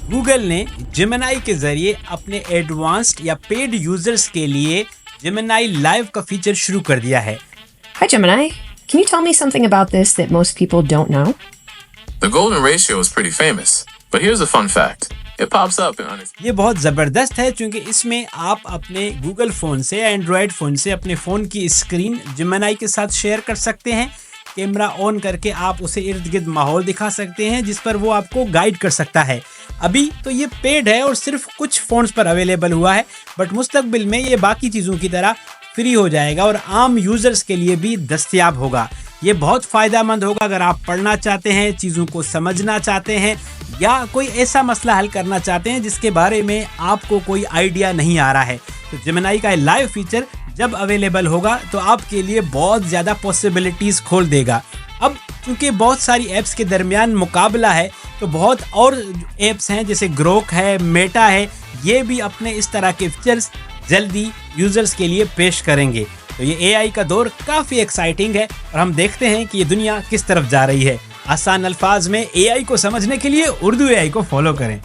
Google ने Gemini के जरिए अपने एडवांस्ड या पेड यूजर्स के लिए जेमिनी लाइव का फीचर शुरू कर दिया है। Hi, Gemini. Can you tell me something about this that most people don't know? The golden ratio is pretty famous, but here's a fun fact. It pops up in ये बहुत ज़बरदस्त है क्योंकि इसमें आप अपने गूगल फ़ोन से या एंड्रॉयड फ़ोन से अपने फ़ोन की स्क्रीन जेमिनी के साथ शेयर कर सकते हैं। कैमरा ऑन करके आप उसे इर्द गिर्द माहौल दिखा सकते हैं जिस पर वो आपको गाइड कर सकता है। अभी तो ये पेड है और सिर्फ कुछ फ़ोन्स पर अवेलेबल हुआ है, बट मुस्तकबिल में ये बाकी चीज़ों की तरह फ्री हो जाएगा और आम यूज़र्स के लिए भी दस्तयाब होगा। ये बहुत फ़ायदेमंद होगा अगर आप पढ़ना चाहते हैं, चीज़ों को समझना चाहते हैं या कोई ऐसा मसला हल करना चाहते हैं जिसके बारे में आपको कोई आइडिया नहीं आ रहा है। तो जेमिनी का लाइव फीचर जब अवेलेबल होगा तो आपके लिए बहुत ज़्यादा पॉसिबिलिटीज़ खोल देगा। अब क्योंकि बहुत सारी ऐप्स के दरमियान मुकाबला है तो बहुत और ऐप्स हैं जैसे ग्रोक है, मेटा है, ये भी अपने इस तरह के फीचर्स जल्दी यूज़र्स के लिए पेश करेंगे। तो ये एआई का दौर काफ़ी एक्साइटिंग है और हम देखते हैं कि ये दुनिया किस तरफ जा रही है। आसान अल्फाज में एआई को समझने के लिए उर्दू एआई को फॉलो करें।